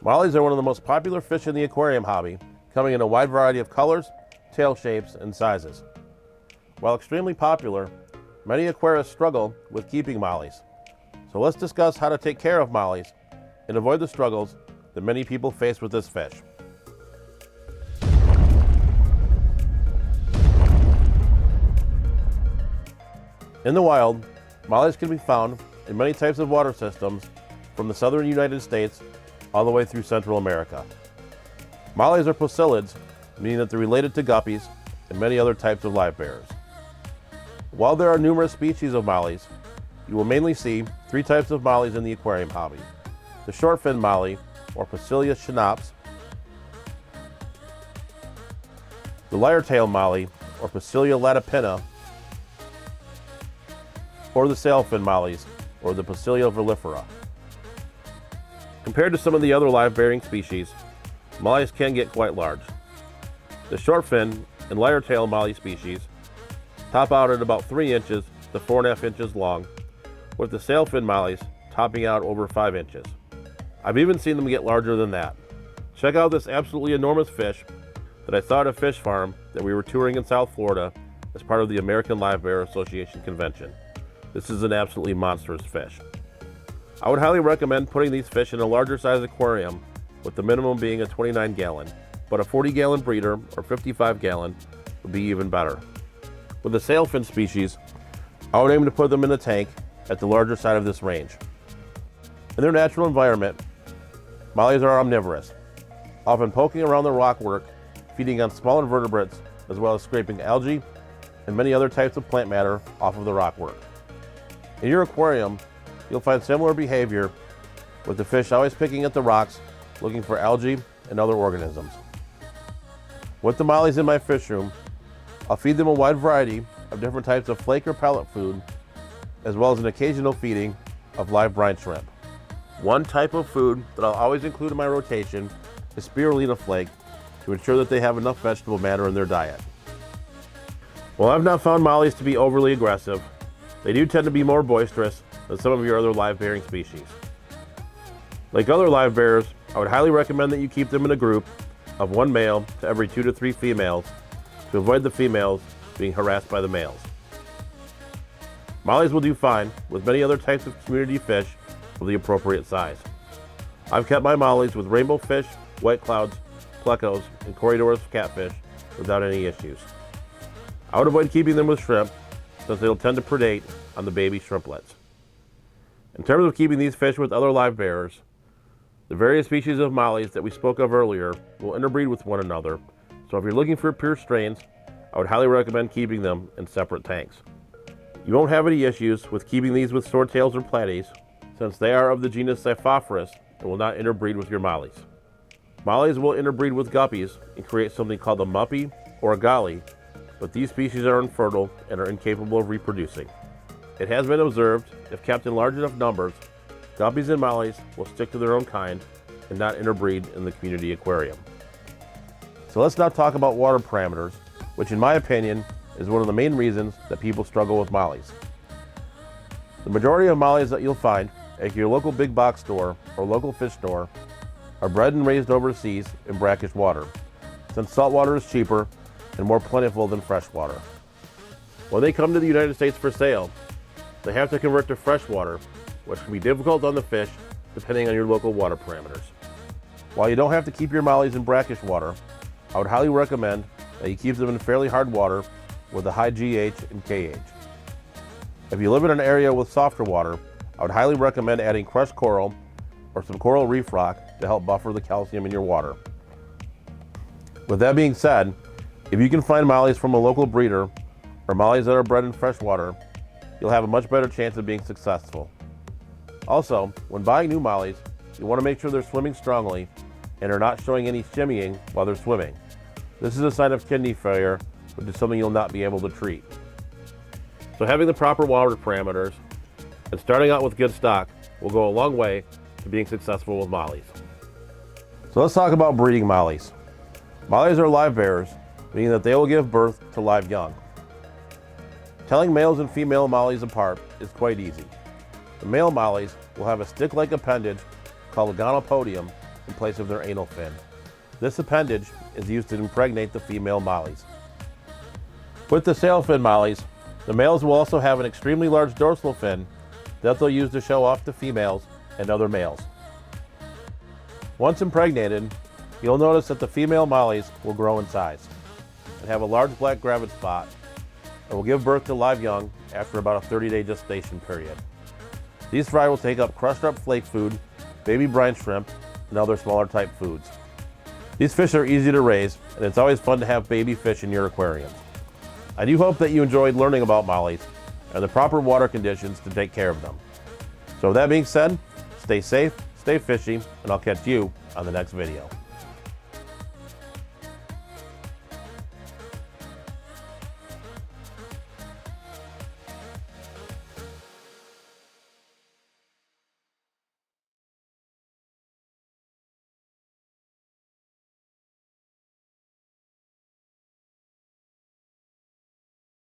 Mollies are one of the most popular fish in the aquarium hobby, coming in a wide variety of colors, tail shapes, and sizes. While extremely popular, many aquarists struggle with keeping mollies. So let's discuss how to take care of mollies and avoid the struggles that many people face with this fish. In the wild, mollies can be found in many types of water systems from the southern United States all the way through Central America. Mollies are posilids, meaning that they're related to guppies and many other types of live bearers. While there are numerous species of mollies, you will mainly see three types of mollies in the aquarium hobby: the short-fin molly, or Posilia chinops, the lyre-tail molly, or Posilia latipina, or the sailfin mollies, or the Posilia volifera. Compared to some of the other live-bearing species, mollies can get quite large. The short-fin and lyre-tail molly species top out at about 3 inches to 4.5 inches long, with the sailfin mollies topping out over 5 inches. I've even seen them get larger than that. Check out this absolutely enormous fish that I saw at a fish farm that we were touring in South Florida as part of the American Live Bearer Association convention. This is an absolutely monstrous fish. I would highly recommend putting these fish in a larger size aquarium, with the minimum being a 29 gallon, but a 40 gallon breeder or 55 gallon would be even better. With the sailfin species, I would aim to put them in a tank at the larger side of this range. In their natural environment, mollies are omnivorous, often poking around the rockwork, feeding on small invertebrates, as well as scraping algae and many other types of plant matter off of the rockwork. In your aquarium, you'll find similar behavior, with the fish always picking at the rocks, looking for algae and other organisms. With the mollies in my fish room, I'll feed them a wide variety of different types of flake or pellet food, as well as an occasional feeding of live brine shrimp. One type of food that I'll always include in my rotation is spirulina flake, to ensure that they have enough vegetable matter in their diet. While I've not found mollies to be overly aggressive, they do tend to be more boisterous than some of your other live-bearing species. Like other live bearers, I would highly recommend that you keep them in a group of 1 male to every 2 to 3 females to avoid the females being harassed by the males. Mollies will do fine with many other types of community fish of the appropriate size. I've kept my mollies with rainbow fish, white clouds, plecos, and corridors catfish without any issues. I would avoid keeping them with shrimp, since they'll tend to predate on the baby shrimplets. In terms of keeping these fish with other live bearers, the various species of mollies that we spoke of earlier will interbreed with one another, so if you're looking for pure strains, I would highly recommend keeping them in separate tanks. You won't have any issues with keeping these with swordtails or platies, since they are of the genus Xiphophorus and will not interbreed with your mollies. Mollies will interbreed with guppies and create something called a muppy or a golly, but these species are infertile and are incapable of reproducing. It has been observed, if kept in large enough numbers, guppies and mollies will stick to their own kind and not interbreed in the community aquarium. So let's now talk about water parameters, which in my opinion is one of the main reasons that people struggle with mollies. The majority of mollies that you'll find at your local big box store or local fish store are bred and raised overseas in brackish water, since saltwater is cheaper and more plentiful than freshwater. When they come to the United States for sale, they have to convert to freshwater, which can be difficult on the fish depending on your local water parameters. While you don't have to keep your mollies in brackish water, I would highly recommend that you keep them in fairly hard water with a high GH and KH. If you live in an area with softer water, I would highly recommend adding crushed coral or some coral reef rock to help buffer the calcium in your water. With that being said, if you can find mollies from a local breeder or mollies that are bred in freshwater, you'll have a much better chance of being successful. Also, when buying new mollies, you want to make sure they're swimming strongly and are not showing any shimmying while they're swimming. This is a sign of kidney failure, which is something you'll not be able to treat. So having the proper water parameters and starting out with good stock will go a long way to being successful with mollies. So let's talk about breeding mollies. Mollies are live bearers, meaning that they will give birth to live young. Telling males and female mollies apart is quite easy. The male mollies will have a stick-like appendage called a gonopodium in place of their anal fin. This appendage is used to impregnate the female mollies. With the sailfin mollies, the males will also have an extremely large dorsal fin that they'll use to show off to females and other males. Once impregnated, you'll notice that the female mollies will grow in size and have a large black gravid spot and will give birth to live young after about a 30-day gestation period. These fry will take up crushed up flake food, baby brine shrimp, and other smaller type foods. These fish are easy to raise, and it's always fun to have baby fish in your aquariums. I do hope that you enjoyed learning about mollies and the proper water conditions to take care of them. So with that being said, stay safe, stay fishy, and I'll catch you on the next video.